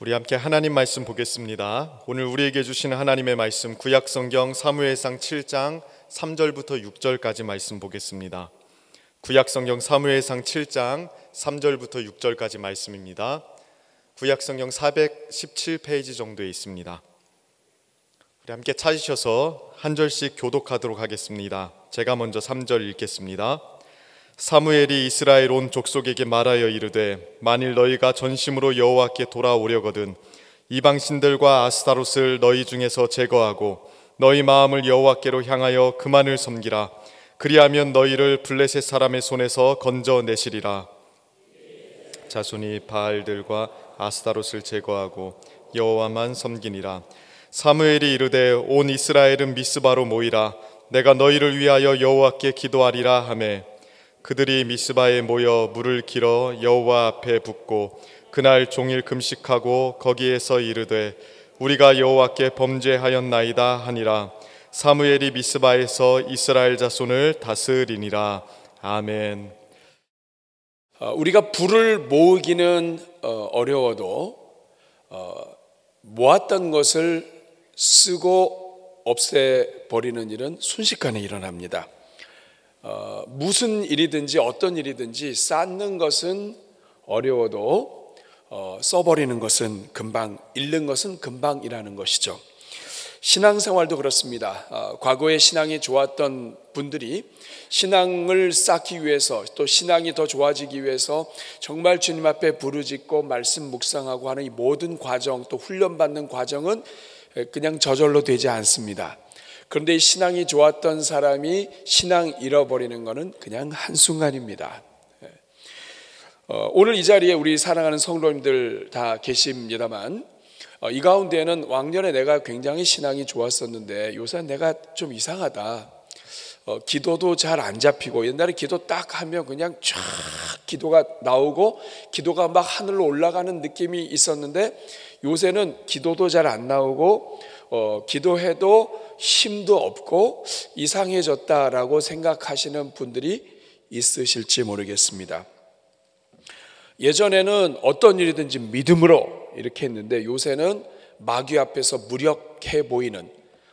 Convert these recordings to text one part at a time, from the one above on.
우리 함께 하나님 말씀 보겠습니다. 오늘 우리에게 주시는 하나님의 말씀 구약성경 사무엘상 7장 3절부터 6절까지 말씀 보겠습니다. 구약성경 사무엘상 7장 3절부터 6절까지 말씀입니다. 구약성경 417페이지 정도에 있습니다. 우리 함께 찾으셔서 한 절씩 교독하도록 하겠습니다. 제가 먼저 3절 읽겠습니다. 사무엘이 이스라엘 온 족속에게 말하여 이르되 만일 너희가 전심으로 여호와께 돌아오려거든 이방신들과 아스타롯을 너희 중에서 제거하고 너희 마음을 여호와께로 향하여 그만을 섬기라. 그리하면 너희를 블레셋 사람의 손에서 건져내시리라. 자손이 바알들과 아스타롯을 제거하고 여호와만 섬기니라. 사무엘이 이르되 온 이스라엘은 미스바로 모이라. 내가 너희를 위하여 여호와께 기도하리라 하매 그들이 미스바에 모여 물을 길어 여호와 앞에 붓고 그날 종일 금식하고 거기에서 이르되 우리가 여호와께 범죄하였나이다 하니라. 사무엘이 미스바에서 이스라엘 자손을 다스리니라. 아멘. 우리가 불을 모으기는 어려워도 모았던 것을 쓰고 없애버리는 일은 순식간에 일어납니다. 무슨 일이든지 어떤 일이든지 쌓는 것은 어려워도 써버리는 것은 금방, 잃는 것은 금방이라는 것이죠. 신앙생활도 그렇습니다. 과거에 신앙이 좋았던 분들이 신앙을 쌓기 위해서 또 신앙이 더 좋아지기 위해서 정말 주님 앞에 부르짖고 말씀 묵상하고 하는 이 모든 과정, 또 훈련받는 과정은 그냥 저절로 되지 않습니다. 그런데 이 신앙이 좋았던 사람이 신앙 잃어버리는 것은 그냥 한순간입니다. 오늘 이 자리에 우리 사랑하는 성도님들 다 계십니다만 이 가운데에는 왕년에 내가 굉장히 신앙이 좋았었는데 요새 내가 좀 이상하다. 기도도 잘 안 잡히고 옛날에 기도 딱 하면 그냥 쫙 기도가 나오고 기도가 막 하늘로 올라가는 느낌이 있었는데 요새는 기도도 잘 안 나오고 기도해도 힘도 없고 이상해졌다라고 생각하시는 분들이 있으실지 모르겠습니다. 예전에는 어떤 일이든지 믿음으로 이렇게 했는데 요새는 마귀 앞에서 무력해 보이는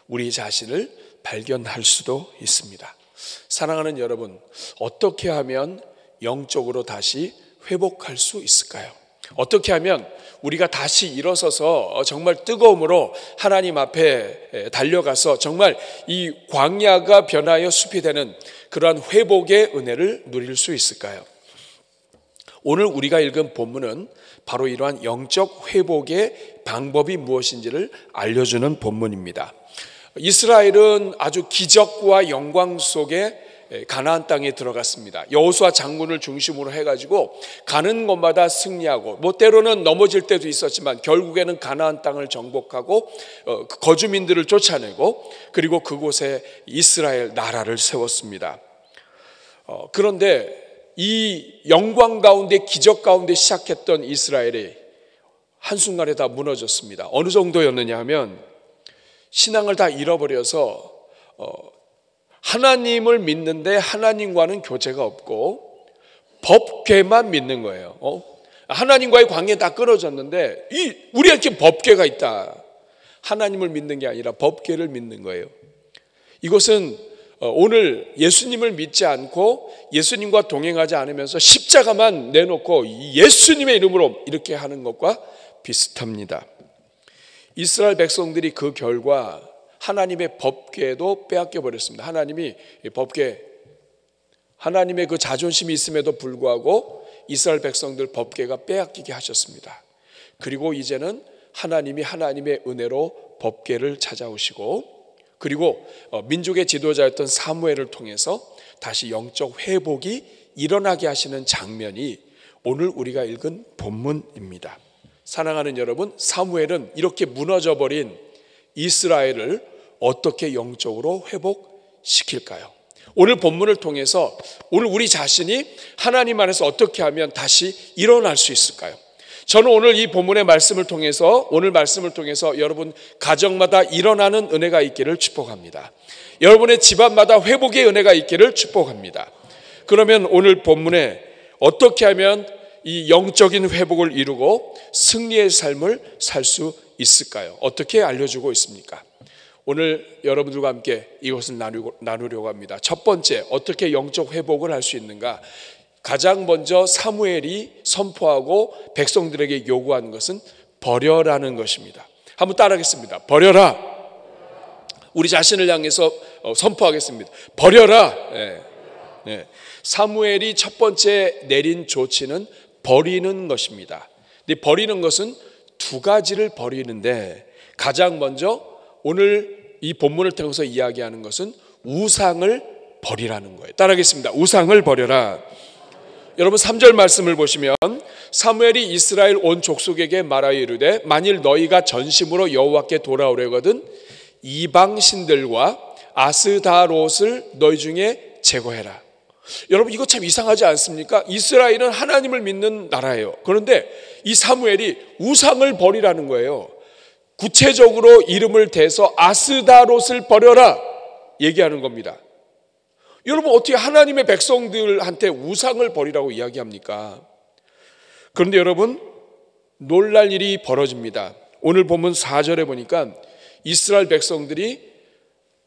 우리 자신을 발견할 수도 있습니다. 사랑하는 여러분, 어떻게 하면 영적으로 다시 회복할 수 있을까요? 어떻게 하면 우리가 다시 일어서서 정말 뜨거움으로 하나님 앞에 달려가서 정말 이 광야가 변하여 숲이 되는 그러한 회복의 은혜를 누릴 수 있을까요? 오늘 우리가 읽은 본문은 바로 이러한 영적 회복의 방법이 무엇인지를 알려주는 본문입니다. 이스라엘은 아주 기적과 영광 속에 가나안 땅에 들어갔습니다. 여호수아 장군을 중심으로 해가지고 가는 곳마다 승리하고 때로는 넘어질 때도 있었지만 결국에는 가나안 땅을 정복하고 거주민들을 쫓아내고 그리고 그곳에 이스라엘 나라를 세웠습니다. 그런데 이 영광 가운데 기적 가운데 시작했던 이스라엘이 한순간에 다 무너졌습니다. 어느 정도였느냐 하면 신앙을 다 잃어버려서 하나님을 믿는데 하나님과는 교제가 없고 법궤만 믿는 거예요. 하나님과의 관계 다 끊어졌는데 우리한테 법궤가 있다. 하나님을 믿는 게 아니라 법궤를 믿는 거예요. 이것은 오늘 예수님을 믿지 않고 예수님과 동행하지 않으면서 십자가만 내놓고 예수님의 이름으로 이렇게 하는 것과 비슷합니다. 이스라엘 백성들이 그 결과 하나님의 법궤도 빼앗겨 버렸습니다. 하나님이 법궤, 하나님의 그 자존심이 있음에도 불구하고 이스라엘 백성들 법궤가 빼앗기게 하셨습니다. 그리고 이제는 하나님이 하나님의 은혜로 법궤를 찾아오시고 그리고 민족의 지도자였던 사무엘을 통해서 다시 영적 회복이 일어나게 하시는 장면이 오늘 우리가 읽은 본문입니다. 사랑하는 여러분, 사무엘은 이렇게 무너져버린 이스라엘을 어떻게 영적으로 회복시킬까요? 오늘 본문을 통해서 오늘 우리 자신이 하나님 안에서 어떻게 하면 다시 일어날 수 있을까요? 저는 오늘 이 본문의 말씀을 통해서 여러분 가정마다 일어나는 은혜가 있기를 축복합니다. 여러분의 집안마다 회복의 은혜가 있기를 축복합니다. 그러면 오늘 본문에 어떻게 하면 이 영적인 회복을 이루고 승리의 삶을 살 수 있을까요? 어떻게 알려주고 있습니까? 오늘 여러분들과 함께 이것을 나누려고 합니다. 첫 번째, 어떻게 영적 회복을 할 수 있는가? 가장 먼저 사무엘이 선포하고 백성들에게 요구하는 것은 버려라는 것입니다. 한번 따라하겠습니다. 버려라. 우리 자신을 향해서 선포하겠습니다. 버려라. 네. 네. 사무엘이 첫 번째 내린 조치는 버리는 것입니다. 근데 버리는 것은 두 가지를 버리는데, 가장 먼저 오늘 이 본문을 통해서 이야기하는 것은 우상을 버리라는 거예요. 따라하겠습니다. 우상을 버려라. 여러분 3절 말씀을 보시면, 사무엘이 이스라엘 온 족속에게 말하여 이르되 만일 너희가 전심으로 여호와께 돌아오려거든 이방 신들과 아스다롯을 너희 중에 제거해라. 여러분 이거 참 이상하지 않습니까? 이스라엘은 하나님을 믿는 나라예요. 그런데 이 사무엘이 우상을 버리라는 거예요. 구체적으로 이름을 대서 아스다롯을 버려라 얘기하는 겁니다. 여러분 어떻게 하나님의 백성들한테 우상을 버리라고 이야기합니까? 그런데 여러분 놀랄 일이 벌어집니다. 오늘 본문 4절에 보니까 이스라엘 백성들이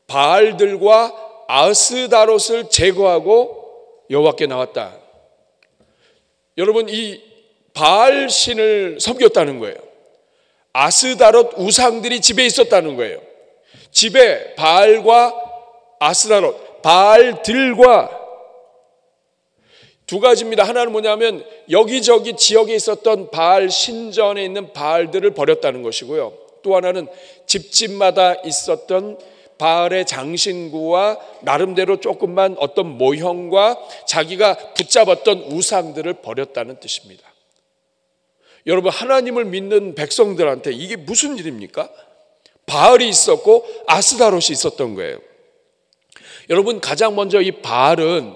바알들과 아스다롯을 제거하고 여호와께 나왔다. 여러분 이 바알 신을 섬겼다는 거예요. 아스다롯 우상들이 집에 있었다는 거예요. 집에 바알과 아스다롯, 바알들과 두 가지입니다. 하나는 뭐냐면 여기저기 지역에 있었던 바알 신전에 있는 바알들을 버렸다는 것이고요. 또 하나는 집집마다 있었던 바알의 장신구와 나름대로 조금만 어떤 모형과 자기가 붙잡았던 우상들을 버렸다는 뜻입니다. 여러분 하나님을 믿는 백성들한테 이게 무슨 일입니까? 바알이 있었고 아스다롯이 있었던 거예요. 여러분 가장 먼저 이 바알은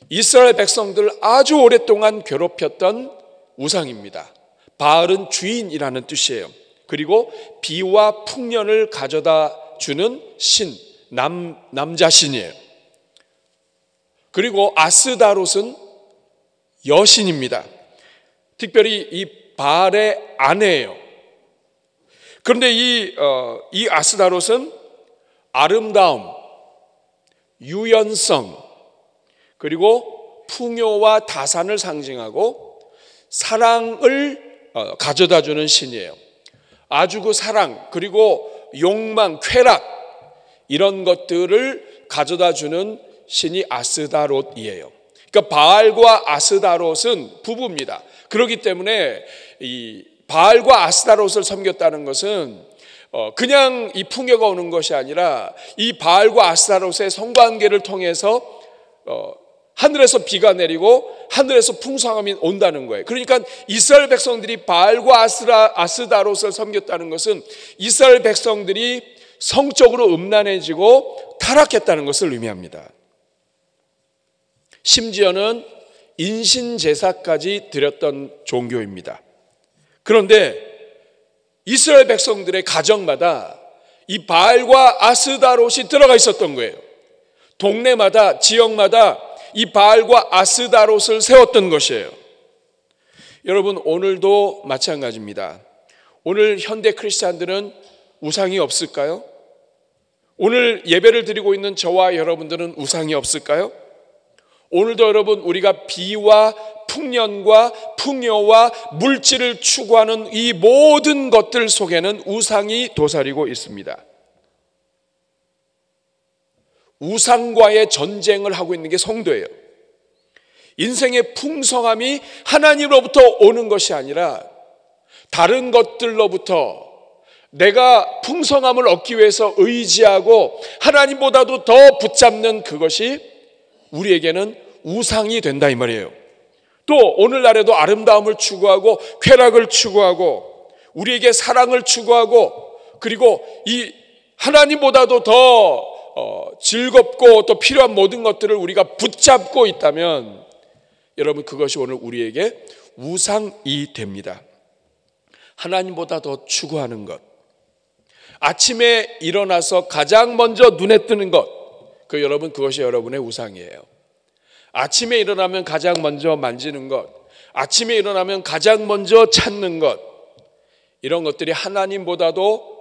이스라엘 백성들을 아주 오랫동안 괴롭혔던 우상입니다. 바알은 주인이라는 뜻이에요. 그리고 비와 풍년을 가져다 주는 신, 남자 신이에요. 그리고 아스다롯은 여신입니다. 특별히 이 바알의 아내예요. 그런데 이 아스다롯은 아름다움, 유연성, 그리고 풍요와 다산을 상징하고 사랑을 가져다 주는 신이에요. 아주 그 사랑, 그리고 욕망, 쾌락 이런 것들을 가져다 주는 신이 아스다롯이에요. 그러니까 바알과 아스다롯은 부부입니다. 그렇기 때문에 이 바알과 아스다롯을 섬겼다는 것은 그냥 이 풍요가 오는 것이 아니라 이 바알과 아스다롯의 성관계를 통해서 하늘에서 비가 내리고 하늘에서 풍성함이 온다는 거예요. 그러니까 이스라엘 백성들이 바알과 아스다롯을 섬겼다는 것은 이스라엘 백성들이 성적으로 음란해지고 타락했다는 것을 의미합니다. 심지어는 인신제사까지 드렸던 종교입니다. 그런데 이스라엘 백성들의 가정마다 이 바알과 아스다롯이 들어가 있었던 거예요. 동네마다, 지역마다 이 바알과 아스다롯을 세웠던 것이에요. 여러분 오늘도 마찬가지입니다. 오늘 현대 크리스찬들은 우상이 없을까요? 오늘 예배를 드리고 있는 저와 여러분들은 우상이 없을까요? 오늘도 여러분 우리가 비와 풍년과 풍요와 물질을 추구하는 이 모든 것들 속에는 우상이 도사리고 있습니다. 우상과의 전쟁을 하고 있는 게 성도예요. 인생의 풍성함이 하나님으로부터 오는 것이 아니라 다른 것들로부터 내가 풍성함을 얻기 위해서 의지하고 하나님보다도 더 붙잡는 그것이 우리에게는 우상이 된다 이 말이에요. 또 오늘날에도 아름다움을 추구하고 쾌락을 추구하고 우리에게 사랑을 추구하고 그리고 이 하나님보다도 더 즐겁고 또 필요한 모든 것들을 우리가 붙잡고 있다면 여러분 그것이 오늘 우리에게 우상이 됩니다. 하나님보다 더 추구하는 것, 아침에 일어나서 가장 먼저 눈에 뜨는 것, 여러분 그것이 여러분의 우상이에요. 아침에 일어나면 가장 먼저 만지는 것, 아침에 일어나면 가장 먼저 찾는 것, 이런 것들이 하나님보다도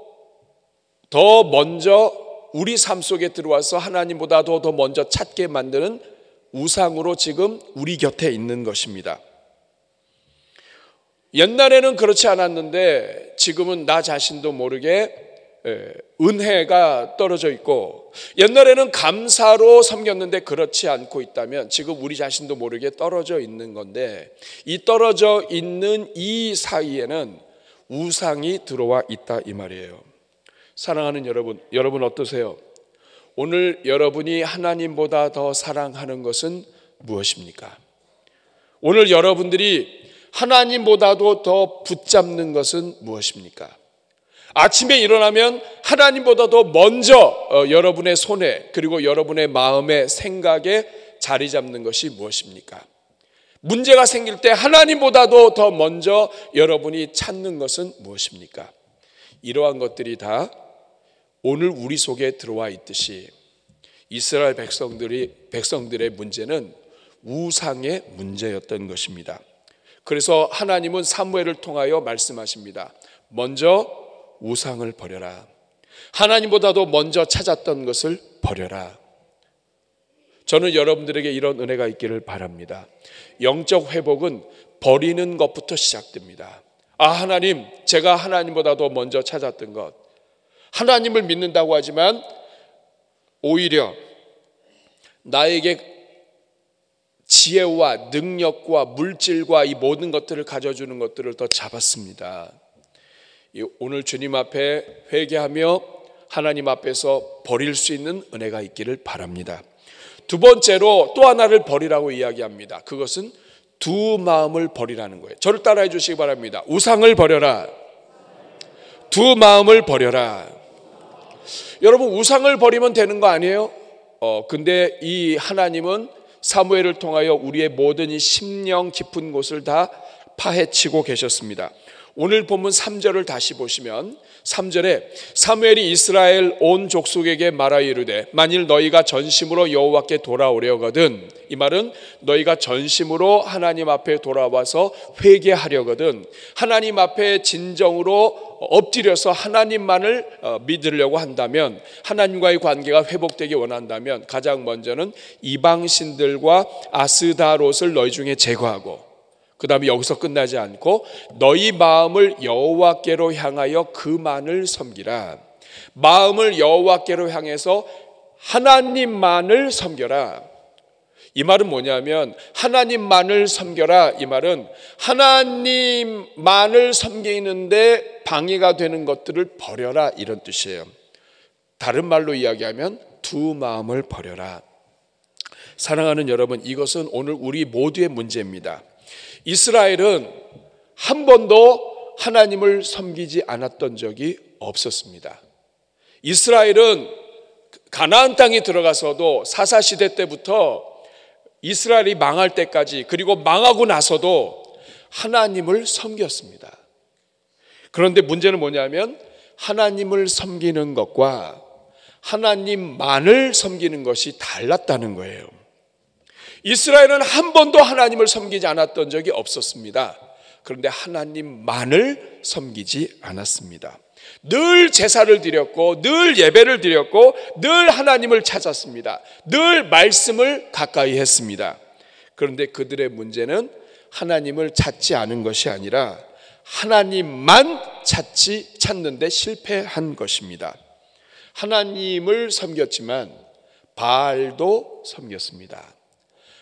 더 먼저 우리 삶 속에 들어와서 하나님보다도 더 먼저 찾게 만드는 우상으로 지금 우리 곁에 있는 것입니다. 옛날에는 그렇지 않았는데 지금은 나 자신도 모르게 은혜가 떨어져 있고, 옛날에는 감사로 섬겼는데 그렇지 않고 있다면 지금 우리 자신도 모르게 떨어져 있는 건데, 이 떨어져 있는 이 사이에는 우상이 들어와 있다 이 말이에요. 사랑하는 여러분 어떠세요? 오늘 여러분이 하나님보다 더 사랑하는 것은 무엇입니까? 오늘 여러분들이 하나님보다도 더 붙잡는 것은 무엇입니까? 아침에 일어나면 하나님보다도 먼저 여러분의 손에, 그리고 여러분의 마음에, 생각에 자리 잡는 것이 무엇입니까? 문제가 생길 때 하나님보다도 더 먼저 여러분이 찾는 것은 무엇입니까? 이러한 것들이 다 오늘 우리 속에 들어와 있듯이 이스라엘 백성들의 문제는 우상의 문제였던 것입니다. 그래서 하나님은 사무엘을 통하여 말씀하십니다. 먼저 우상을 버려라. 하나님보다도 먼저 찾았던 것을 버려라. 저는 여러분들에게 이런 은혜가 있기를 바랍니다. 영적 회복은 버리는 것부터 시작됩니다. 하나님, 제가 하나님보다도 먼저 찾았던 것, 하나님을 믿는다고 하지만 오히려 나에게 지혜와 능력과 물질과 이 모든 것들을 가져주는 것들을 더 잡았습니다. 오늘 주님 앞에 회개하며 하나님 앞에서 버릴 수 있는 은혜가 있기를 바랍니다. 두 번째로 또 하나를 버리라고 이야기합니다. 그것은 두 마음을 버리라는 거예요. 저를 따라해 주시기 바랍니다. 우상을 버려라. 두 마음을 버려라. 여러분, 우상을 버리면 되는 거 아니에요? 근데 이 하나님은 사무엘을 통하여 우리의 모든 이 심령 깊은 곳을 다 파헤치고 계셨습니다. 오늘 본문 3절을 다시 보시면 3절에 사무엘이 이스라엘 온 족속에게 말하여 이르되 만일 너희가 전심으로 여호와께 돌아오려거든, 이 말은 너희가 전심으로 하나님 앞에 돌아와서 회개하려거든, 하나님 앞에 진정으로 엎드려서 하나님만을 믿으려고 한다면, 하나님과의 관계가 회복되기 원한다면 가장 먼저는 이방신들과 아스다롯을 너희 중에 제거하고, 그 다음에 여기서 끝나지 않고 너희 마음을 여호와께로 향하여 그만을 섬기라. 마음을 여호와께로 향해서 하나님만을 섬겨라. 이 말은 뭐냐면, 하나님만을 섬겨라, 이 말은 하나님만을 섬기는데 방해가 되는 것들을 버려라, 이런 뜻이에요. 다른 말로 이야기하면 두 마음을 버려라. 사랑하는 여러분, 이것은 오늘 우리 모두의 문제입니다. 이스라엘은 한 번도 하나님을 섬기지 않았던 적이 없었습니다. 이스라엘은 가나안 땅에 들어가서도 사사시대 때부터 이스라엘이 망할 때까지, 그리고 망하고 나서도 하나님을 섬겼습니다. 그런데 문제는 뭐냐면 하나님을 섬기는 것과 하나님만을 섬기는 것이 달랐다는 거예요. 이스라엘은 한 번도 하나님을 섬기지 않았던 적이 없었습니다. 그런데 하나님만을 섬기지 않았습니다. 늘 제사를 드렸고, 늘 예배를 드렸고, 늘 하나님을 찾았습니다. 늘 말씀을 가까이 했습니다. 그런데 그들의 문제는 하나님을 찾지 않은 것이 아니라 하나님만 찾는데 실패한 것입니다. 하나님을 섬겼지만 바알도 섬겼습니다.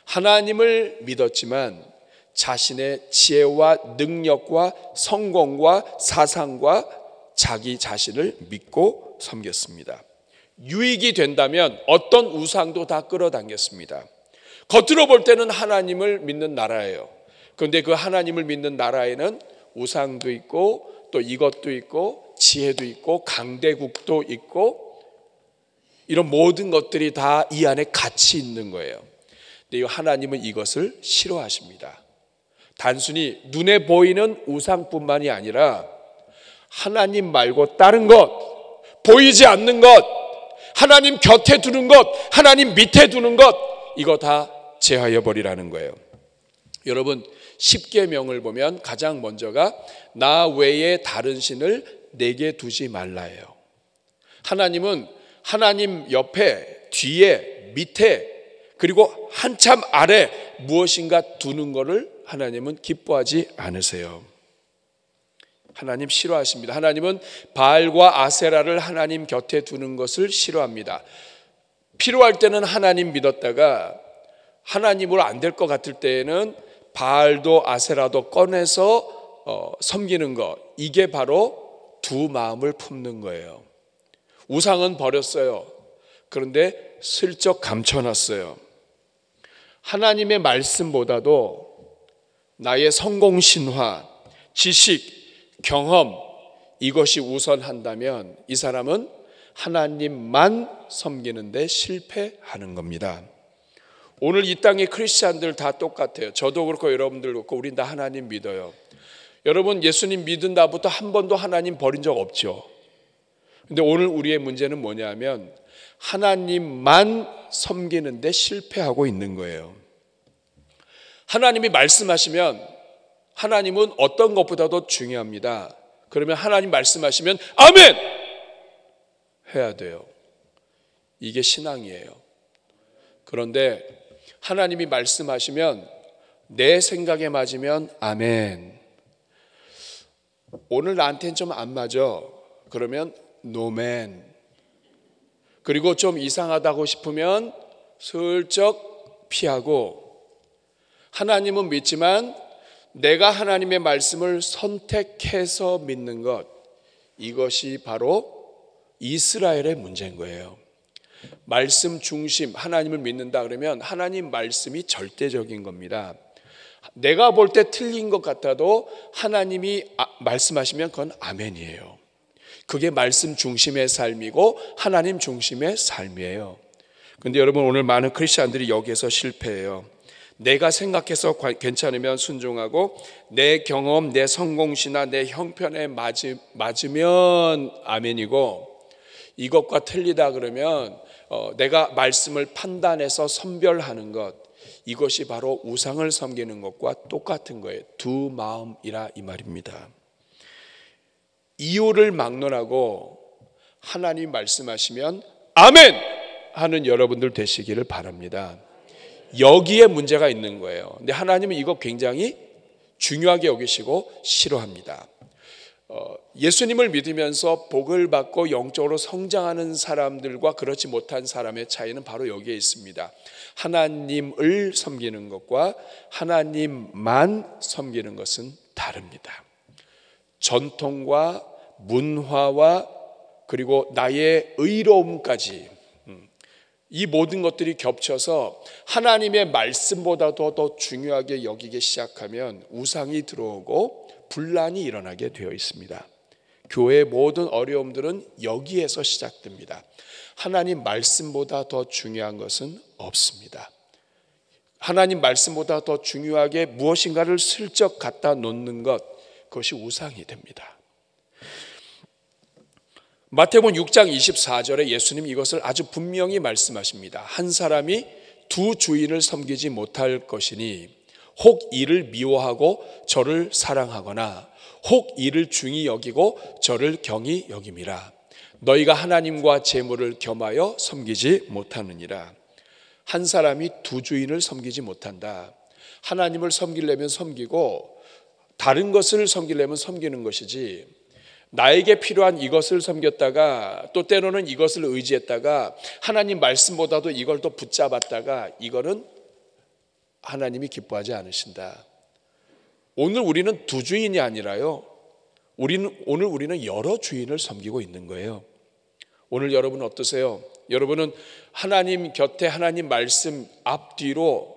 하나님을 믿었지만 자신의 지혜와 능력과 성공과 사상과 자기 자신을 믿고 섬겼습니다. 유익이 된다면 어떤 우상도 다 끌어당겼습니다. 겉으로 볼 때는 하나님을 믿는 나라예요. 그런데 그 하나님을 믿는 나라에는 우상도 있고, 또 이것도 있고, 지혜도 있고, 강대국도 있고, 이런 모든 것들이 다 이 안에 같이 있는 거예요. 근데 하나님은 이것을 싫어하십니다. 단순히 눈에 보이는 우상뿐만이 아니라 하나님 말고 다른 것, 보이지 않는 것, 하나님 곁에 두는 것, 하나님 밑에 두는 것, 이거 다 제하여 버리라는 거예요. 여러분, 십계명을 보면 가장 먼저가 나 외에 다른 신을 내게 두지 말라예요. 하나님은 하나님 옆에, 뒤에, 밑에, 그리고 한참 아래 무엇인가 두는 것을 하나님은 기뻐하지 않으세요. 하나님 싫어하십니다. 하나님은 바알과 아세라를 하나님 곁에 두는 것을 싫어합니다. 필요할 때는 하나님 믿었다가 하나님으로 안 될 것 같을 때에는 바알도 아세라도 꺼내서 섬기는 것, 이게 바로 두 마음을 품는 거예요. 우상은 버렸어요. 그런데 슬쩍 감춰놨어요. 하나님의 말씀보다도 나의 성공 신화, 지식, 경험, 이것이 우선한다면 이 사람은 하나님만 섬기는데 실패하는 겁니다. 오늘 이 땅의 크리스찬들 다 똑같아요. 저도 그렇고 여러분들 그렇고 우린 다 하나님 믿어요. 여러분 예수님 믿은 다부터 한 번도 하나님 버린 적 없죠. 근데 오늘 우리의 문제는 뭐냐면 하나님만 섬기는데 실패하고 있는 거예요. 하나님이 말씀하시면 하나님은 어떤 것보다도 중요합니다. 그러면 하나님 말씀하시면 아멘! 해야 돼요. 이게 신앙이에요. 그런데 하나님이 말씀하시면 내 생각에 맞으면 아멘. 오늘 나한테는 좀 안 맞아. 그러면 노멘. 그리고 좀 이상하다고 싶으면 슬쩍 피하고, 하나님은 믿지만 내가 하나님의 말씀을 선택해서 믿는 것, 이것이 바로 이스라엘의 문제인 거예요. 말씀 중심, 하나님을 믿는다 그러면 하나님 말씀이 절대적인 겁니다. 내가 볼 때 틀린 것 같아도 하나님이 말씀하시면 그건 아멘이에요. 그게 말씀 중심의 삶이고 하나님 중심의 삶이에요. 그런데 여러분 오늘 많은 크리스찬들이 여기에서 실패해요. 내가 생각해서 괜찮으면 순종하고 내 경험, 내 성공시나 내 형편에 맞으면 아멘이고, 이것과 틀리다 그러면 내가 말씀을 판단해서 선별하는 것, 이것이 바로 우상을 섬기는 것과 똑같은 거예요. 두 마음이라 이 말입니다. 이유를 막론하고 하나님 말씀하시면 아멘 하는 여러분들 되시기를 바랍니다. 여기에 문제가 있는 거예요. 근데 하나님은 이거 굉장히 중요하게 여기시고 싫어합니다. 예수님을 믿으면서 복을 받고 영적으로 성장하는 사람들과 그렇지 못한 사람의 차이는 바로 여기에 있습니다. 하나님을 섬기는 것과 하나님만 섬기는 것은 다릅니다. 전통과 문화와 그리고 나의 의로움까지, 이 모든 것들이 겹쳐서 하나님의 말씀보다도 더 중요하게 여기기 시작하면 우상이 들어오고 분란이 일어나게 되어 있습니다. 교회의 모든 어려움들은 여기에서 시작됩니다. 하나님 말씀보다 더 중요한 것은 없습니다. 하나님 말씀보다 더 중요하게 무엇인가를 슬쩍 갖다 놓는 것, 그것이 우상이 됩니다. 마태복음 6장 24절에 예수님 이것을 아주 분명히 말씀하십니다. 한 사람이 두 주인을 섬기지 못할 것이니 혹 이를 미워하고 저를 사랑하거나 혹 이를 중히 여기고 저를 경히 여김이라. 너희가 하나님과 재물을 겸하여 섬기지 못하느니라. 한 사람이 두 주인을 섬기지 못한다. 하나님을 섬기려면 섬기고 다른 것을 섬기려면 섬기는 것이지, 나에게 필요한 이것을 섬겼다가 또 때로는 이것을 의지했다가 하나님 말씀보다도 이걸 또 붙잡았다가, 이거는 하나님이 기뻐하지 않으신다. 오늘 우리는 두 주인이 아니라요, 오늘 우리는 여러 주인을 섬기고 있는 거예요. 오늘 여러분 어떠세요? 여러분은 하나님 곁에 하나님 말씀 앞뒤로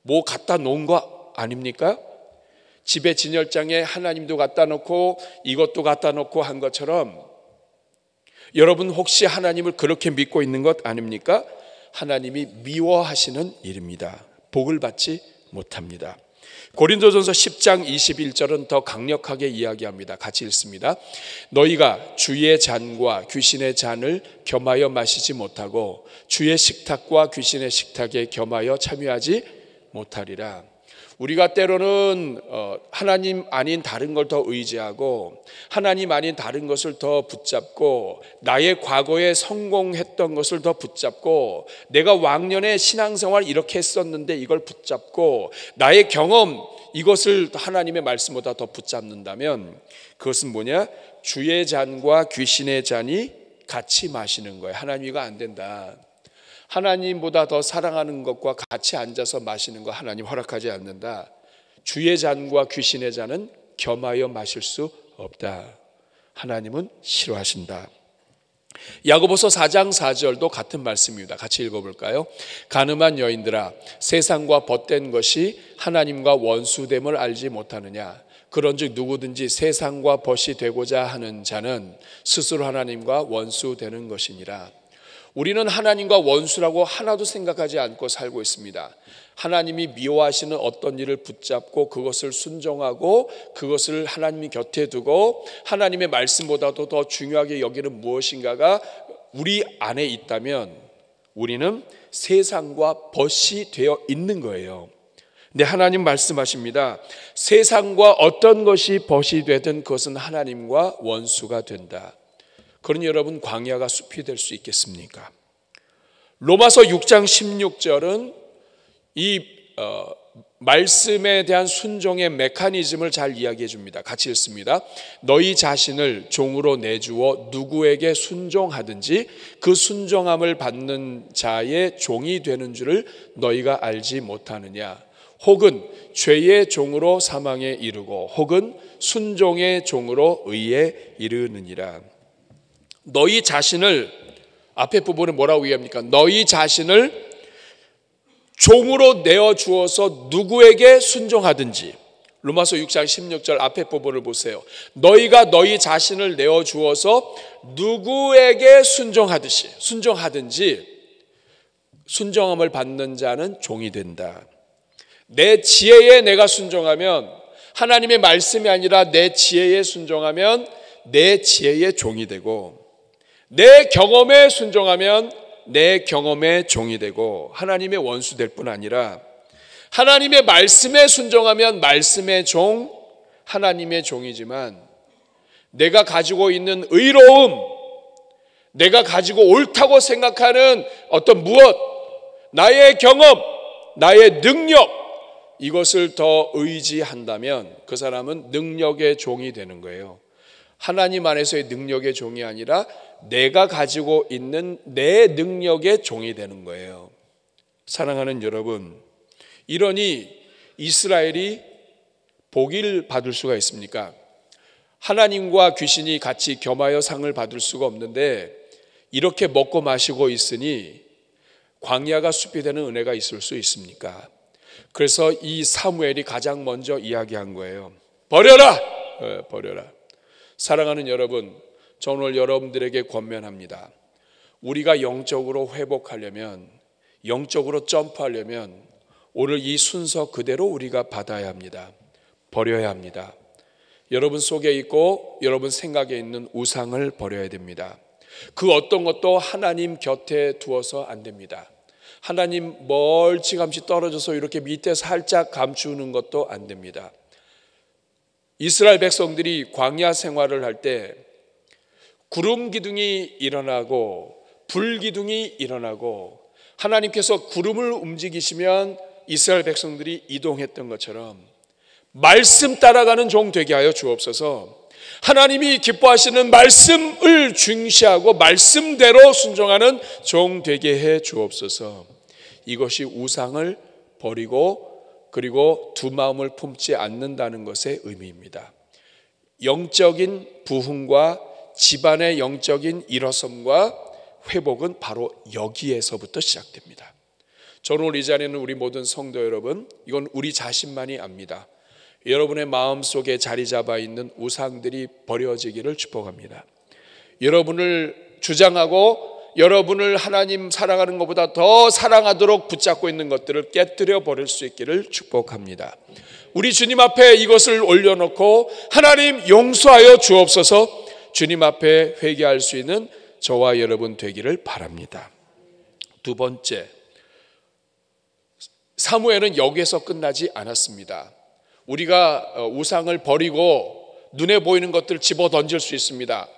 뭐 갖다 놓은 거 아닙니까? 집에 진열장에 하나님도 갖다 놓고 이것도 갖다 놓고 한 것처럼 여러분 혹시 하나님을 그렇게 믿고 있는 것 아닙니까? 하나님이 미워하시는 일입니다. 복을 받지 못합니다. 고린도전서 10장 21절은 더 강력하게 이야기합니다. 같이 읽습니다. 너희가 주의 잔과 귀신의 잔을 겸하여 마시지 못하고 주의 식탁과 귀신의 식탁에 겸하여 참여하지 못하리라. 우리가 때로는 하나님 아닌 다른 걸 더 의지하고 하나님 아닌 다른 것을 더 붙잡고 나의 과거에 성공했던 것을 더 붙잡고 내가 왕년에 신앙생활 이렇게 했었는데 이걸 붙잡고 나의 경험 이것을 하나님의 말씀보다 더 붙잡는다면 그것은 뭐냐? 주의 잔과 귀신의 잔이 같이 마시는 거예요. 하나님 이거 안 된다. 하나님보다 더 사랑하는 것과 같이 앉아서 마시는 거 하나님 허락하지 않는다. 주의 잔과 귀신의 잔은 겸하여 마실 수 없다. 하나님은 싫어하신다. 야고보서 4장 4절도 같은 말씀입니다. 같이 읽어볼까요? 가늠한 여인들아, 세상과 벗된 것이 하나님과 원수됨을 알지 못하느냐? 그런즉 누구든지 세상과 벗이 되고자 하는 자는 스스로 하나님과 원수되는 것이니라. 우리는 하나님과 원수라고 하나도 생각하지 않고 살고 있습니다. 하나님이 미워하시는 어떤 일을 붙잡고 그것을 순종하고 그것을 하나님이 곁에 두고 하나님의 말씀보다도 더 중요하게 여기는 무엇인가가 우리 안에 있다면 우리는 세상과 벗이 되어 있는 거예요. 근데 하나님 말씀하십니다. 세상과 어떤 것이 벗이 되든 그것은 하나님과 원수가 된다. 그러니 여러분 광야가 숲이 될 수 있겠습니까? 로마서 6장 16절은 이 말씀에 대한 순종의 메커니즘을 잘 이야기해 줍니다. 같이 읽습니다. 너희 자신을 종으로 내주어 누구에게 순종하든지 그 순종함을 받는 자의 종이 되는 줄을 너희가 알지 못하느냐? 혹은 죄의 종으로 사망에 이르고 혹은 순종의 종으로 의에 이르느니라. 너희 자신을 앞에 부분에 뭐라고 얘기합니까? 너희 자신을 종으로 내어주어서 누구에게 순종하든지. 로마서 6장 16절 앞에 부분을 보세요. 너희가 너희 자신을 내어주어서 누구에게 순종하든지 순종함을 받는 자는 종이 된다. 내 지혜에 내가 순종하면 하나님의 말씀이 아니라 내 지혜에 순종하면 내 지혜의 종이 되고 내 경험에 순종하면 내 경험의 종이 되고 하나님의 원수 될 뿐 아니라 하나님의 말씀에 순종하면 말씀의 종, 하나님의 종이지만 내가 가지고 있는 의로움, 내가 가지고 옳다고 생각하는 어떤 무엇, 나의 경험, 나의 능력 이것을 더 의지한다면 그 사람은 능력의 종이 되는 거예요. 하나님 안에서의 능력의 종이 아니라 내가 가지고 있는 내 능력의 종이 되는 거예요. 사랑하는 여러분, 이러니 이스라엘이 복을 받을 수가 있습니까? 하나님과 귀신이 같이 겸하여 상을 받을 수가 없는데 이렇게 먹고 마시고 있으니 광야가 숲이 되는 은혜가 있을 수 있습니까? 그래서 이 사무엘이 가장 먼저 이야기한 거예요. 버려라! 버려라. 사랑하는 여러분, 저 오늘 여러분들에게 권면합니다. 우리가 영적으로 회복하려면, 영적으로 점프하려면 오늘 이 순서 그대로 우리가 받아야 합니다. 버려야 합니다. 여러분 속에 있고 여러분 생각에 있는 우상을 버려야 됩니다. 그 어떤 것도 하나님 곁에 두어서 안 됩니다. 하나님 멀찌감치 떨어져서 이렇게 밑에 살짝 감추는 것도 안 됩니다. 이스라엘 백성들이 광야 생활을 할 때 구름 기둥이 일어나고 불 기둥이 일어나고 하나님께서 구름을 움직이시면 이스라엘 백성들이 이동했던 것처럼 말씀 따라가는 종 되게 하여 주옵소서. 하나님이 기뻐하시는 말씀을 중시하고 말씀대로 순종하는 종 되게 해 주옵소서. 이것이 우상을 버리고 그리고 두 마음을 품지 않는다는 것의 의미입니다. 영적인 부흥과 집안의 영적인 일어섬과 회복은 바로 여기에서부터 시작됩니다. 저는 오늘 이 자리에는 우리 모든 성도 여러분, 이건 우리 자신만이 압니다. 여러분의 마음속에 자리 잡아 있는 우상들이 버려지기를 축복합니다. 여러분을 주장하고 여러분을 하나님 사랑하는 것보다 더 사랑하도록 붙잡고 있는 것들을 깨뜨려 버릴 수 있기를 축복합니다. 우리 주님 앞에 이것을 올려놓고 하나님 용서하여 주옵소서. 주님 앞에 회개할 수 있는 저와 여러분 되기를 바랍니다. 두 번째, 사무엘은 여기에서 끝나지 않았습니다. 우리가 우상을 버리고 눈에 보이는 것들을 집어 던질 수 있습니다.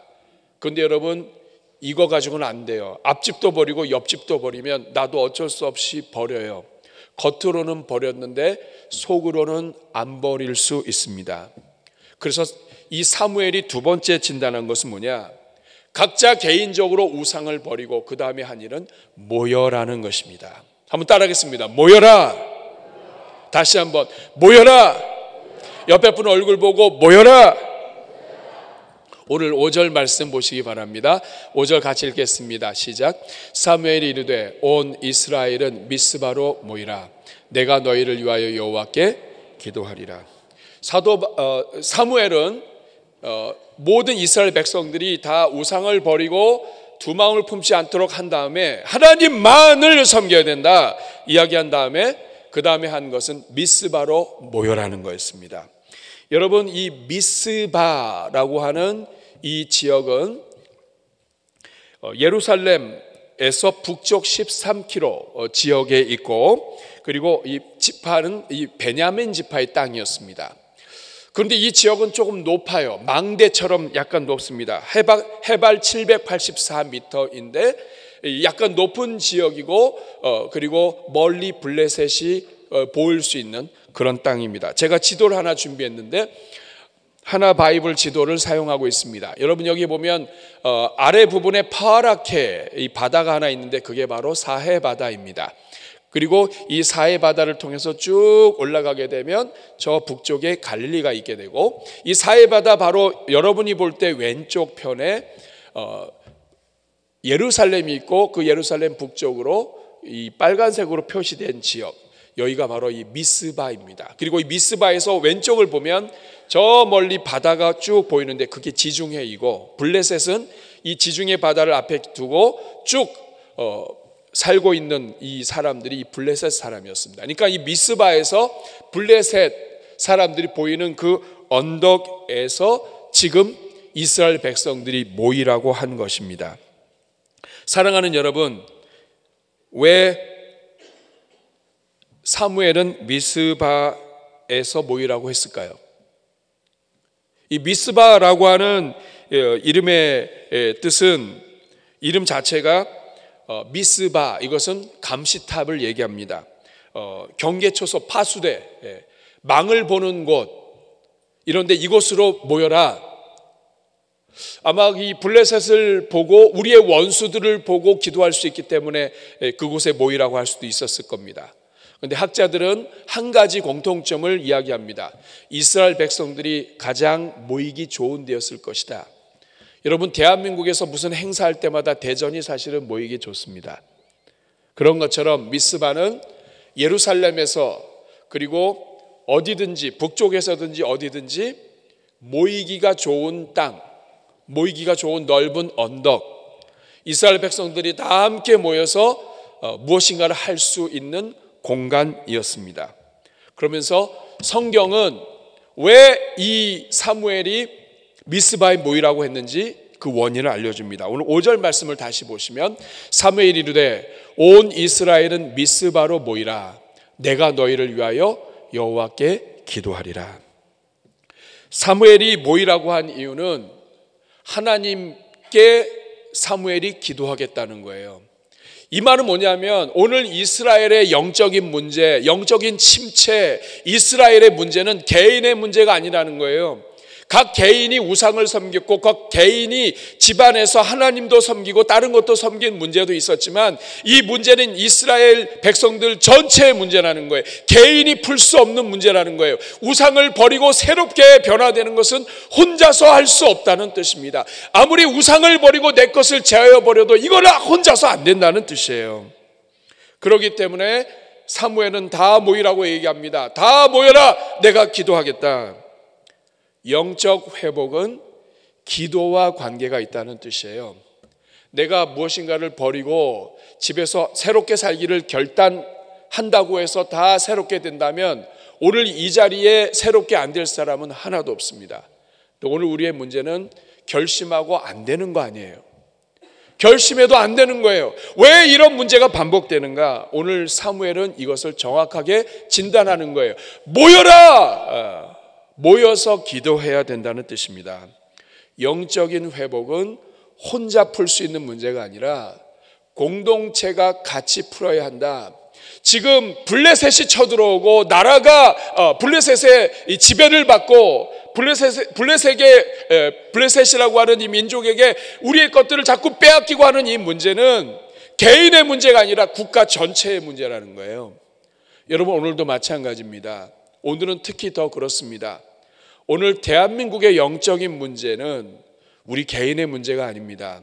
그런데 여러분, 이거 가지고는 안 돼요. 앞집도 버리고 옆집도 버리면 나도 어쩔 수 없이 버려요. 겉으로는 버렸는데 속으로는 안 버릴 수 있습니다. 그래서 이 사무엘이 두 번째 진단한 것은 뭐냐? 각자 개인적으로 우상을 버리고 그 다음에 한 일은 모여라는 것입니다. 한번 따라하겠습니다. 모여라. 다시 한번 모여라. 옆에 분 얼굴 보고 모여라. 오늘 5절 말씀 보시기 바랍니다. 5절 같이 읽겠습니다. 시작. 사무엘이 이르되 온 이스라엘은 미스바로 모이라. 내가 너희를 위하여 여호와께 기도하리라. 사도 사무엘은 모든 이스라엘 백성들이 다 우상을 버리고 두 마음을 품지 않도록 한 다음에 하나님만을 섬겨야 된다 이야기한 다음에 그 다음에 한 것은 미스바로 모여라는 거였습니다. 여러분, 이 미스바라고 하는 이 지역은 예루살렘에서 북쪽 13km 지역에 있고, 그리고 이 지파는 이 베냐민 지파의 땅이었습니다. 그런데 이 지역은 조금 높아요. 망대처럼 약간 높습니다. 해발 784m인데 약간 높은 지역이고, 그리고 멀리 블레셋이 보일 수 있는 그런 땅입니다. 제가 지도를 하나 준비했는데 하나 바이블 지도를 사용하고 있습니다. 여러분, 여기 보면 아래 부분에 파랗게 이 바다가 하나 있는데 그게 바로 사해 바다입니다. 그리고 이 사해 바다를 통해서 쭉 올라가게 되면 저 북쪽에 갈릴리가 있게 되고, 이 사해 바다 바로 여러분이 볼 때 왼쪽 편에 예루살렘이 있고, 그 예루살렘 북쪽으로 이 빨간색으로 표시된 지역, 여기가 바로 이 미스바입니다. 그리고 이 미스바에서 왼쪽을 보면 저 멀리 바다가 쭉 보이는데 그게 지중해이고, 블레셋은 이 지중해 바다를 앞에 두고 쭉 살고 있는 이 사람들이 이 블레셋 사람이었습니다. 그러니까 이 미스바에서 블레셋 사람들이 보이는 그 언덕에서 지금 이스라엘 백성들이 모이라고 한 것입니다. 사랑하는 여러분, 왜 사무엘은 미스바에서 모이라고 했을까요? 이 미스바라고 하는 이름의 뜻은, 이름 자체가 미스바, 이것은 감시탑을 얘기합니다. 경계초소, 파수대, 망을 보는 곳, 이런데 이곳으로 모여라. 아마 이 블레셋을 보고 우리의 원수들을 보고 기도할 수 있기 때문에 그곳에 모이라고 할 수도 있었을 겁니다. 그런데 학자들은 한 가지 공통점을 이야기합니다. 이스라엘 백성들이 가장 모이기 좋은 데였을 것이다. 여러분, 대한민국에서 무슨 행사할 때마다 대전이 사실은 모이기 좋습니다. 그런 것처럼 미스바는 예루살렘에서, 그리고 어디든지 북쪽에서든지 어디든지 모이기가 좋은 땅, 모이기가 좋은 넓은 언덕, 이스라엘 백성들이 다 함께 모여서 무엇인가를 할 수 있는 공간이었습니다. 그러면서 성경은 왜 이 사무엘이 미스바에 모이라고 했는지 그 원인을 알려줍니다. 오늘 5절 말씀을 다시 보시면, 사무엘이 이르되 온 이스라엘은 미스바로 모이라. 내가 너희를 위하여 여호와께 기도하리라. 사무엘이 모이라고 한 이유는 하나님께 사무엘이 기도하겠다는 거예요. 이 말은 뭐냐면, 오늘 이스라엘의 영적인 문제, 영적인 침체, 이스라엘의 문제는 개인의 문제가 아니라는 거예요. 각 개인이 우상을 섬겼고, 각 개인이 집안에서 하나님도 섬기고 다른 것도 섬긴 문제도 있었지만, 이 문제는 이스라엘 백성들 전체의 문제라는 거예요. 개인이 풀 수 없는 문제라는 거예요. 우상을 버리고 새롭게 변화되는 것은 혼자서 할 수 없다는 뜻입니다. 아무리 우상을 버리고 내 것을 제하여 버려도 이거는 혼자서 안 된다는 뜻이에요. 그렇기 때문에 사무엘은 다 모이라고 얘기합니다. 다 모여라, 내가 기도하겠다. 영적 회복은 기도와 관계가 있다는 뜻이에요. 내가 무엇인가를 버리고 집에서 새롭게 살기를 결단한다고 해서 다 새롭게 된다면 오늘 이 자리에 새롭게 안 될 사람은 하나도 없습니다. 오늘 우리의 문제는 결심하고 안 되는 거 아니에요. 결심해도 안 되는 거예요. 왜 이런 문제가 반복되는가? 오늘 사무엘은 이것을 정확하게 진단하는 거예요. 모여라! 모여서 기도해야 된다는 뜻입니다. 영적인 회복은 혼자 풀 수 있는 문제가 아니라 공동체가 같이 풀어야 한다. 지금 블레셋이 쳐들어오고 나라가 블레셋의 지배를 받고 블레셋이라고 하는 이 민족에게 우리의 것들을 자꾸 빼앗기고 하는 이 문제는 개인의 문제가 아니라 국가 전체의 문제라는 거예요. 여러분, 오늘도 마찬가지입니다. 오늘은 특히 더 그렇습니다. 오늘 대한민국의 영적인 문제는 우리 개인의 문제가 아닙니다.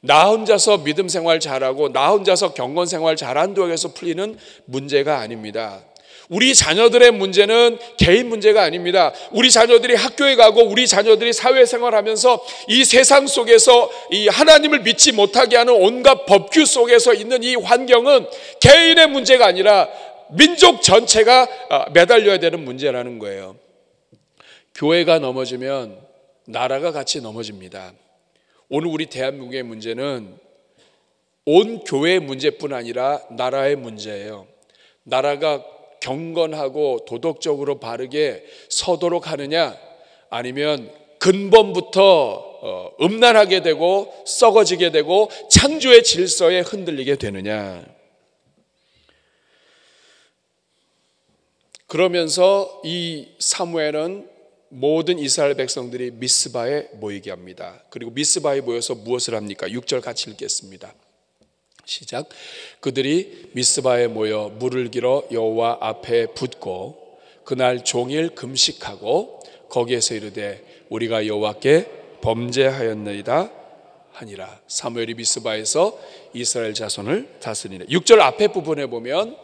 나 혼자서 믿음 생활 잘하고 나 혼자서 경건 생활 잘한다고 해서 풀리는 문제가 아닙니다. 우리 자녀들의 문제는 개인 문제가 아닙니다. 우리 자녀들이 학교에 가고 우리 자녀들이 사회생활하면서 이 세상 속에서 이 하나님을 믿지 못하게 하는 온갖 법규 속에서 있는 이 환경은 개인의 문제가 아니라 민족 전체가 매달려야 되는 문제라는 거예요. 교회가 넘어지면 나라가 같이 넘어집니다. 오늘 우리 대한민국의 문제는 온 교회의 문제뿐 아니라 나라의 문제예요. 나라가 경건하고 도덕적으로 바르게 서도록 하느냐, 아니면 근본부터 음란하게 되고 썩어지게 되고 창조의 질서에 흔들리게 되느냐. 그러면서 이 사무엘은 모든 이스라엘 백성들이 미스바에 모이게 합니다. 그리고 미스바에 모여서 무엇을 합니까? 6절 같이 읽겠습니다. 시작. 그들이 미스바에 모여 물을 길어 여호와 앞에 붓고 그날 종일 금식하고 거기에서 이르되 우리가 여호와께 범죄하였나이다 하니라. 사무엘이 미스바에서 이스라엘 자손을 다스리네. 6절 앞에 부분에 보면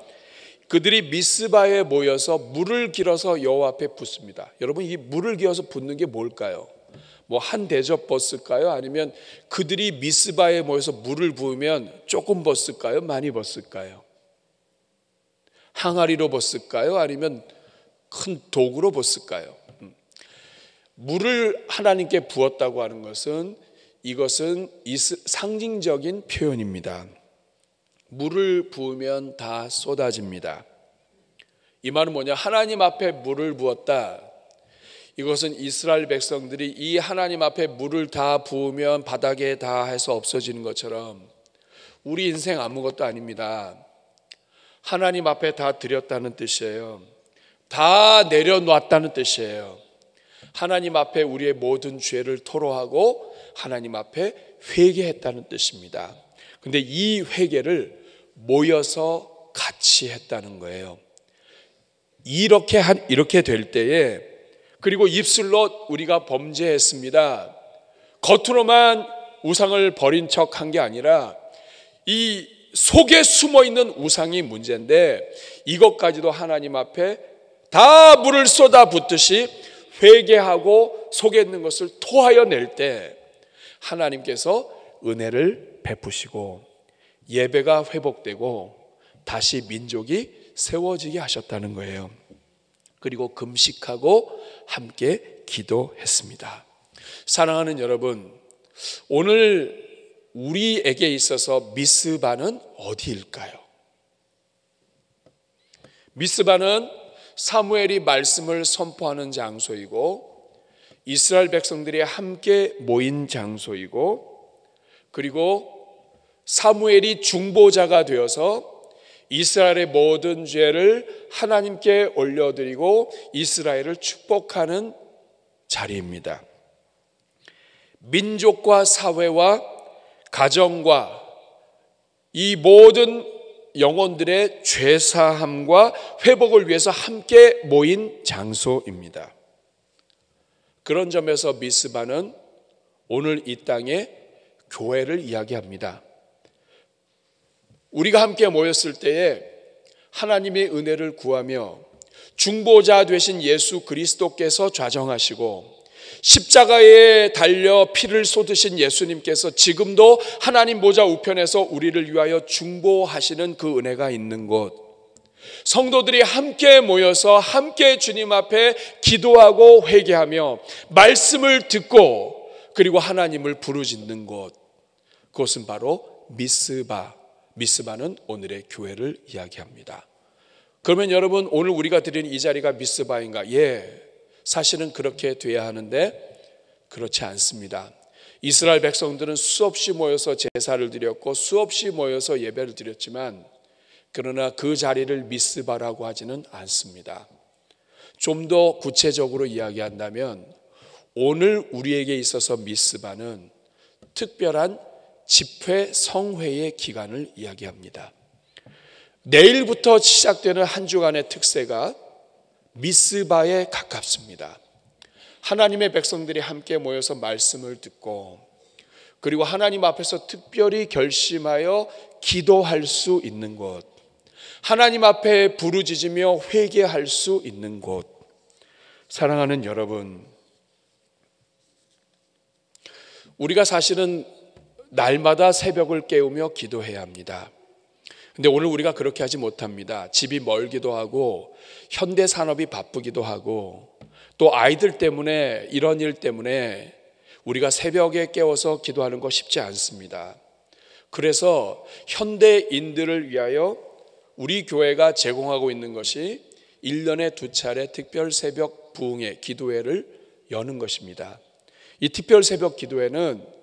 그들이 미스바에 모여서 물을 길어서 여호와 앞에 붓습니다. 여러분, 이 물을 길어서 붓는 게 뭘까요? 뭐 한 대접 벗을까요? 아니면 그들이 미스바에 모여서 물을 부으면 조금 벗을까요? 많이 벗을까요? 항아리로 벗을까요? 아니면 큰 도구로 벗을까요? 물을 하나님께 부었다고 하는 것은 이것은 상징적인 표현입니다. 물을 부으면 다 쏟아집니다. 이 말은 뭐냐? 하나님 앞에 물을 부었다. 이것은 이스라엘 백성들이 이 하나님 앞에 물을 다 부으면 바닥에 다 해서 없어지는 것처럼 우리 인생 아무것도 아닙니다. 하나님 앞에 다 드렸다는 뜻이에요. 다 내려놨다는 뜻이에요. 하나님 앞에 우리의 모든 죄를 토로하고 하나님 앞에 회개했다는 뜻입니다. 근데 이 회개를 모여서 같이 했다는 거예요. 이렇게 될 때에, 그리고 입술로 우리가 범죄했습니다. 겉으로만 우상을 버린 척 한 게 아니라 이 속에 숨어 있는 우상이 문제인데 이것까지도 하나님 앞에 다 물을 쏟아 붓듯이 회개하고 속에 있는 것을 토하여 낼 때 하나님께서 은혜를 베푸시고 예배가 회복되고 다시 민족이 세워지게 하셨다는 거예요. 그리고 금식하고 함께 기도했습니다. 사랑하는 여러분, 오늘 우리에게 있어서 미스바는 어디일까요? 미스바는 사무엘이 말씀을 선포하는 장소이고 이스라엘 백성들이 함께 모인 장소이고, 그리고 사무엘이 중보자가 되어서 이스라엘의 모든 죄를 하나님께 올려드리고 이스라엘을 축복하는 자리입니다. 민족과 사회와 가정과 이 모든 영혼들의 죄사함과 회복을 위해서 함께 모인 장소입니다. 그런 점에서 미스바는 오늘 이 땅에 교회를 이야기합니다. 우리가 함께 모였을 때에 하나님의 은혜를 구하며 중보자 되신 예수 그리스도께서 좌정하시고 십자가에 달려 피를 쏟으신 예수님께서 지금도 하나님 보좌 우편에서 우리를 위하여 중보하시는 그 은혜가 있는 곳, 성도들이 함께 모여서 함께 주님 앞에 기도하고 회개하며 말씀을 듣고 그리고 하나님을 부르짖는 곳, 그것은 바로 미스바. 미스바는 오늘의 교회를 이야기합니다. 그러면 여러분, 오늘 우리가 드리는 이 자리가 미스바인가? 예, 사실은 그렇게 돼야 하는데 그렇지 않습니다. 이스라엘 백성들은 수없이 모여서 제사를 드렸고 수없이 모여서 예배를 드렸지만, 그러나 그 자리를 미스바라고 하지는 않습니다. 좀 더 구체적으로 이야기한다면 오늘 우리에게 있어서 미스바는 특별한 집회 성회의 기간을 이야기합니다. 내일부터 시작되는 한 주간의 특세가 미스바에 가깝습니다. 하나님의 백성들이 함께 모여서 말씀을 듣고, 그리고 하나님 앞에서 특별히 결심하여 기도할 수 있는 곳, 하나님 앞에 부르짖으며 회개할 수 있는 곳. 사랑하는 여러분, 우리가 사실은 날마다 새벽을 깨우며 기도해야 합니다. 근데 오늘 우리가 그렇게 하지 못합니다. 집이 멀기도 하고 현대 산업이 바쁘기도 하고 또 아이들 때문에, 이런 일 때문에 우리가 새벽에 깨워서 기도하는 거 쉽지 않습니다. 그래서 현대인들을 위하여 우리 교회가 제공하고 있는 것이 1년에 2차례 특별 새벽 부흥회 기도회를 여는 것입니다. 이 특별 새벽 기도회는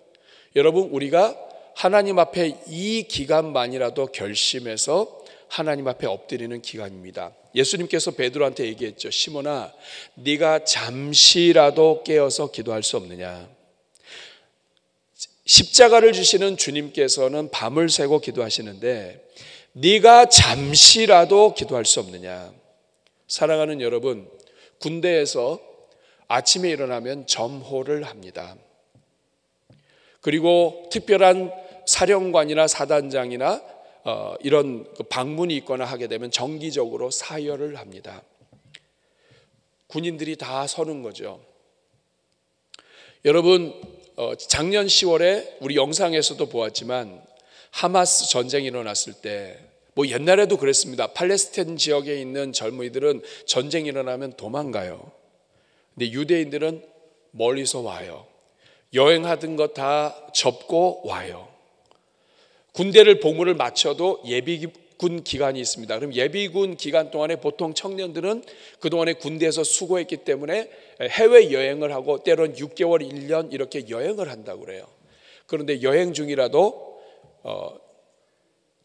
여러분, 우리가 하나님 앞에 이 기간만이라도 결심해서 하나님 앞에 엎드리는 기간입니다. 예수님께서 베드로한테 얘기했죠. 시몬아, 네가 잠시라도 깨어서 기도할 수 없느냐. 십자가를 주시는 주님께서는 밤을 새고 기도하시는데 네가 잠시라도 기도할 수 없느냐. 사랑하는 여러분, 군대에서 아침에 일어나면 점호를 합니다. 그리고 특별한 사령관이나 사단장이나 이런 방문이 있거나 하게 되면 정기적으로 사열을 합니다. 군인들이 다 서는 거죠. 여러분, 작년 10월에 우리 영상에서도 보았지만 하마스 전쟁이 일어났을 때, 뭐 옛날에도 그랬습니다. 팔레스타인 지역에 있는 젊은이들은 전쟁이 일어나면 도망가요. 근데 유대인들은 멀리서 와요. 여행하던 거 다 접고 와요. 군대를 복무를 마쳐도 예비군 기간이 있습니다. 그럼 예비군 기간 동안에 보통 청년들은 그동안에 군대에서 수고했기 때문에 해외여행을 하고 때로는 6개월, 1년 이렇게 여행을 한다고 그래요. 그런데 여행 중이라도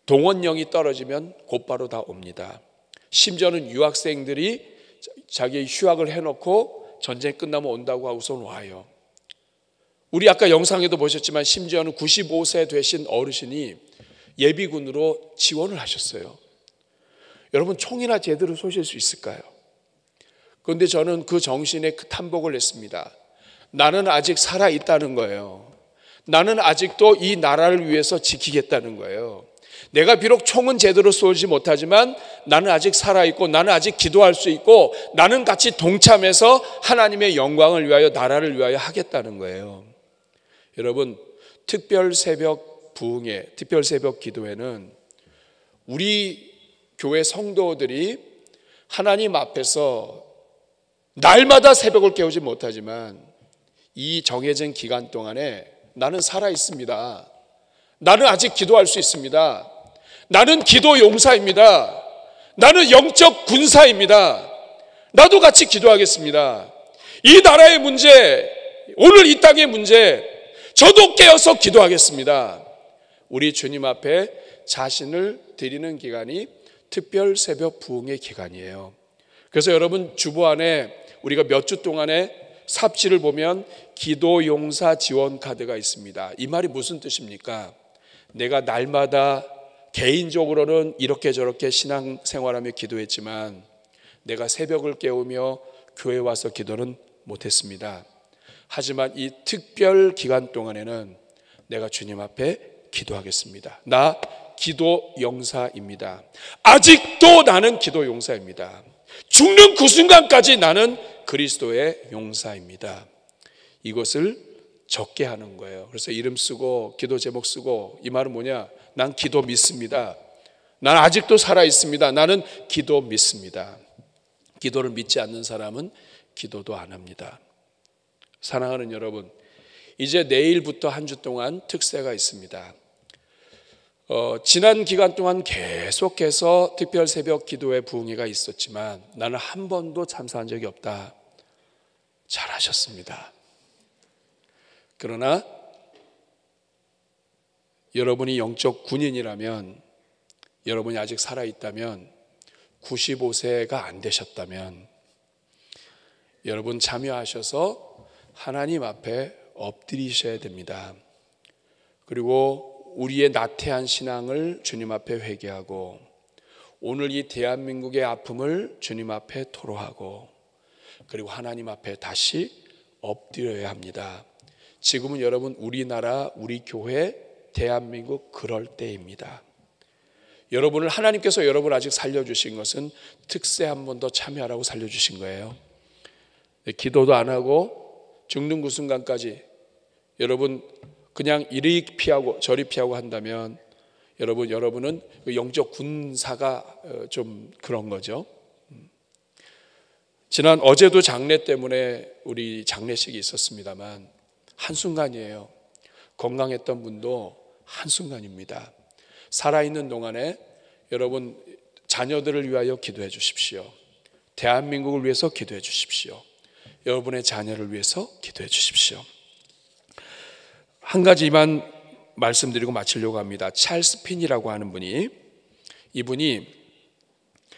동원령이 떨어지면 곧바로 다 옵니다. 심지어는 유학생들이 자기 휴학을 해놓고 전쟁 끝나면 온다고 하고선 와요. 우리 아까 영상에도 보셨지만 심지어는 95세 되신 어르신이 예비군으로 지원을 하셨어요. 여러분, 총이나 제대로 쏘실 수 있을까요? 그런데 저는 그 정신에 탐복을 했습니다. 나는 아직 살아있다는 거예요. 나는 아직도 이 나라를 위해서 지키겠다는 거예요. 내가 비록 총은 제대로 쏘지 못하지만 나는 아직 살아있고 나는 아직 기도할 수 있고 나는 같이 동참해서 하나님의 영광을 위하여, 나라를 위하여 하겠다는 거예요. 여러분, 특별 새벽 부흥회, 특별 새벽 기도회는 우리 교회 성도들이 하나님 앞에서 날마다 새벽을 깨우지 못하지만 이 정해진 기간 동안에 나는 살아 있습니다. 나는 아직 기도할 수 있습니다. 나는 기도 용사입니다. 나는 영적 군사입니다. 나도 같이 기도하겠습니다. 이 나라의 문제, 오늘 이 땅의 문제, 저도 깨어서 기도하겠습니다. 우리 주님 앞에 자신을 드리는 기간이 특별 새벽 부흥의 기간이에요. 그래서 여러분, 주보 안에 우리가 몇 주 동안에 삽지를 보면 기도 용사 지원 카드가 있습니다. 이 말이 무슨 뜻입니까? 내가 날마다 개인적으로는 이렇게 저렇게 신앙생활하며 기도했지만 내가 새벽을 깨우며 교회 와서 기도는 못했습니다. 하지만 이 특별 기간 동안에는 내가 주님 앞에 기도하겠습니다. 나 기도 용사입니다. 아직도 나는 기도 용사입니다. 죽는 그 순간까지 나는 그리스도의 용사입니다. 이것을 적게 하는 거예요. 그래서 이름 쓰고 기도 제목 쓰고, 이 말은 뭐냐? 난 기도 믿습니다. 난 아직도 살아 있습니다. 나는 기도 믿습니다. 기도를 믿지 않는 사람은 기도도 안 합니다. 사랑하는 여러분, 이제 내일부터 한 주 동안 특세가 있습니다. 지난 기간 동안 계속해서 특별 새벽 기도회 부흥회가 있었지만 나는 한 번도 참석한 적이 없다. 잘하셨습니다. 그러나 여러분이 영적 군인이라면, 여러분이 아직 살아있다면, 95세가 안 되셨다면 여러분 참여하셔서 하나님 앞에 엎드리셔야 됩니다. 그리고 우리의 나태한 신앙을 주님 앞에 회개하고 오늘 이 대한민국의 아픔을 주님 앞에 토로하고 그리고 하나님 앞에 다시 엎드려야 합니다. 지금은 여러분 우리나라, 우리 교회, 대한민국 그럴 때입니다. 여러분을 하나님께서 여러분을 아직 살려주신 것은 특세 한 번 더 참여하라고 살려주신 거예요. 기도도 안 하고 죽는 그 순간까지 여러분 그냥 이리 피하고 저리 피하고 한다면 여러분은 영적 군사가 좀 그런 거죠. 지난 어제도 장례 때문에 우리 장례식이 있었습니다만 한순간이에요. 건강했던 분도 한순간입니다. 살아있는 동안에 여러분 자녀들을 위하여 기도해 주십시오. 대한민국을 위해서 기도해 주십시오. 여러분의 자녀를 위해서 기도해 주십시오. 한 가지만 말씀드리고 마치려고 합니다. 찰스 핀이라고 하는 분이, 이분이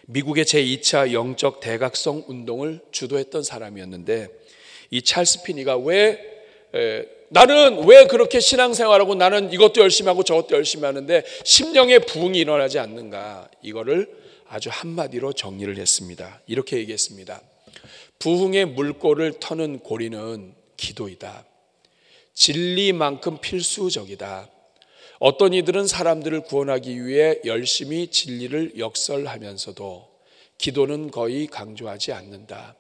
미국의 제2차 영적 대각성 운동을 주도했던 사람이었는데, 이 찰스 핀이가 나는 왜 그렇게 신앙생활하고 나는 이것도 열심히 하고 저것도 열심히 하는데 심령의 부흥이 일어나지 않는가, 이거를 아주 한마디로 정리를 했습니다. 이렇게 얘기했습니다. 부흥의 물꼬를 터는 고리는 기도이다. 진리만큼 필수적이다. 어떤 이들은 사람들을 구원하기 위해 열심히 진리를 역설하면서도 기도는 거의 강조하지 않는다.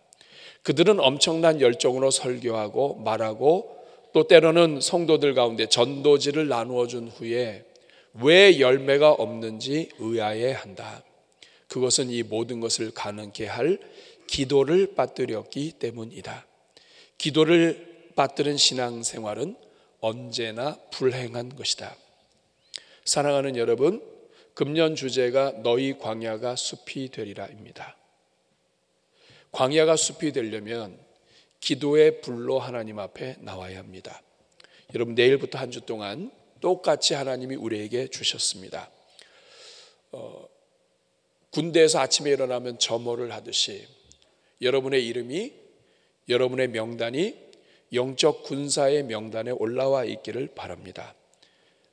그들은 엄청난 열정으로 설교하고 말하고 또 때로는 성도들 가운데 전도지를 나누어 준 후에 왜 열매가 없는지 의아해한다. 그것은 이 모든 것을 가능케 할 기도를 빠뜨렸기 때문이다. 기도를 빠뜨린 신앙생활은 언제나 불행한 것이다. 사랑하는 여러분, 금년 주제가 너희 광야가 숲이 되리라입니다. 광야가 숲이 되려면 기도의 불로 하나님 앞에 나와야 합니다. 여러분, 내일부터 한 주 동안 똑같이 하나님이 우리에게 주셨습니다. 군대에서 아침에 일어나면 점호를 하듯이 여러분의 이름이, 여러분의 명단이 영적 군사의 명단에 올라와 있기를 바랍니다.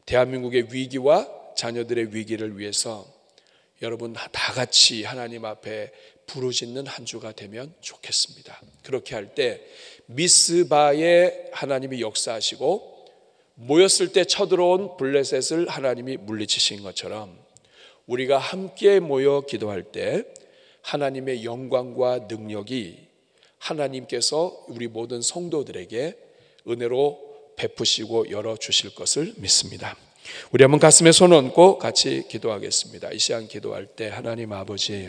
대한민국의 위기와 자녀들의 위기를 위해서 여러분 다 같이 하나님 앞에 부르짖는 한 주가 되면 좋겠습니다. 그렇게 할 때 미스바에 하나님이 역사하시고 모였을 때 쳐들어온 블레셋을 하나님이 물리치신 것처럼 우리가 함께 모여 기도할 때 하나님의 영광과 능력이 하나님께서 우리 모든 성도들에게 은혜로 베푸시고 열어주실 것을 믿습니다. 우리 한번 가슴에 손 얹고 같이 기도하겠습니다. 이 시간 기도할 때 하나님 아버지,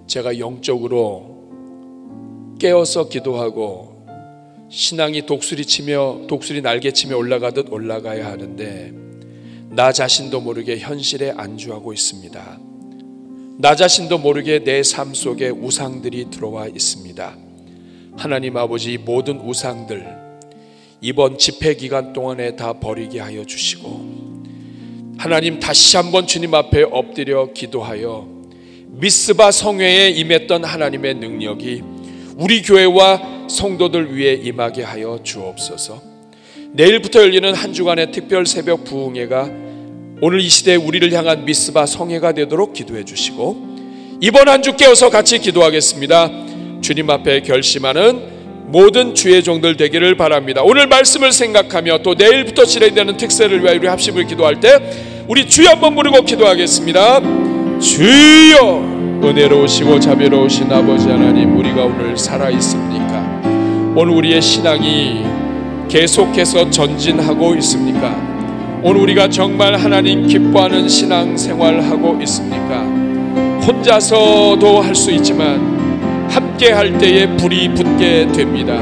제가 영적으로 깨어서 기도하고 신앙이 독수리 날개치며 올라가듯 올라가야 하는데 나 자신도 모르게 현실에 안주하고 있습니다. 나 자신도 모르게 내 삶 속에 우상들이 들어와 있습니다. 하나님 아버지, 모든 우상들 이번 집회 기간 동안에 다 버리게 하여 주시고 하나님 다시 한번 주님 앞에 엎드려 기도하여 미스바 성회에 임했던 하나님의 능력이 우리 교회와 성도들 위에 임하게 하여 주옵소서. 내일부터 열리는 한 주간의 특별 새벽 부흥회가 오늘 이 시대에 우리를 향한 미스바 성회가 되도록 기도해 주시고 이번 한 주 깨어서 같이 기도하겠습니다. 주님 앞에 결심하는 모든 주의 종들 되기를 바랍니다. 오늘 말씀을 생각하며 또 내일부터 진행되는 특세를 위하여 우리 합심을 기도할 때 우리 주여 한번 부르고 기도하겠습니다. 주여, 은혜로우시고 자비로우신 아버지 하나님, 우리가 오늘 살아있습니까? 오늘 우리의 신앙이 계속해서 전진하고 있습니까? 오늘 우리가 정말 하나님 기뻐하는 신앙생활하고 있습니까? 혼자서도 할 수 있지만 함께 할 때에 불이 붙게 됩니다.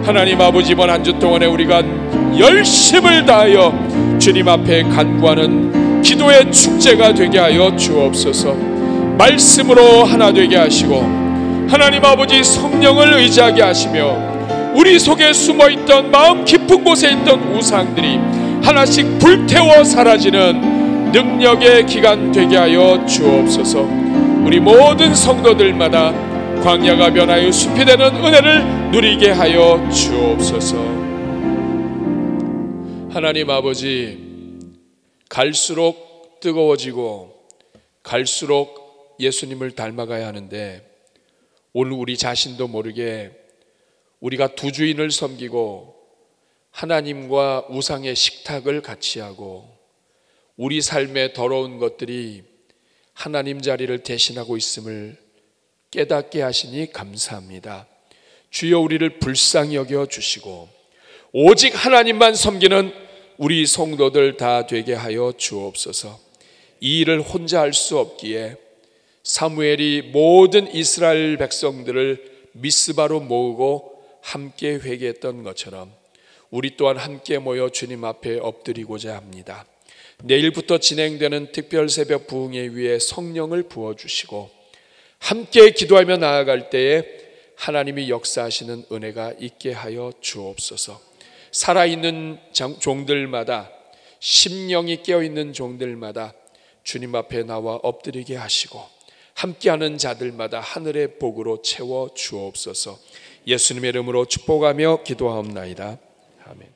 하나님 아버지, 이번 한 주 동안에 우리가 열심을 다하여 주님 앞에 간구하는 기도의 축제가 되게 하여 주옵소서. 말씀으로 하나 되게 하시고 하나님 아버지 성령을 의지하게 하시며 우리 속에 숨어있던 마음 깊은 곳에 있던 우상들이 하나씩 불태워 사라지는 능력의 기간 되게 하여 주옵소서. 우리 모든 성도들마다 광야가 변하여 숲이 되는 은혜를 누리게 하여 주옵소서. 하나님 아버지, 갈수록 뜨거워지고 갈수록 예수님을 닮아가야 하는데 오늘 우리 자신도 모르게 우리가 두 주인을 섬기고 하나님과 우상의 식탁을 같이 하고 우리 삶의 더러운 것들이 하나님 자리를 대신하고 있음을 깨닫게 하시니 감사합니다. 주여, 우리를 불쌍히 여겨 주시고 오직 하나님만 섬기는 우리 성도들 다 되게 하여 주옵소서. 이 일을 혼자 할 수 없기에 사무엘이 모든 이스라엘 백성들을 미스바로 모으고 함께 회개했던 것처럼 우리 또한 함께 모여 주님 앞에 엎드리고자 합니다. 내일부터 진행되는 특별 새벽 부흥회 위에 성령을 부어주시고 함께 기도하며 나아갈 때에 하나님이 역사하시는 은혜가 있게 하여 주옵소서. 살아있는 종들마다, 심령이 깨어있는 종들마다 주님 앞에 나와 엎드리게 하시고 함께하는 자들마다 하늘의 복으로 채워 주옵소서. 예수님의 이름으로 축복하며 기도하옵나이다. 아멘.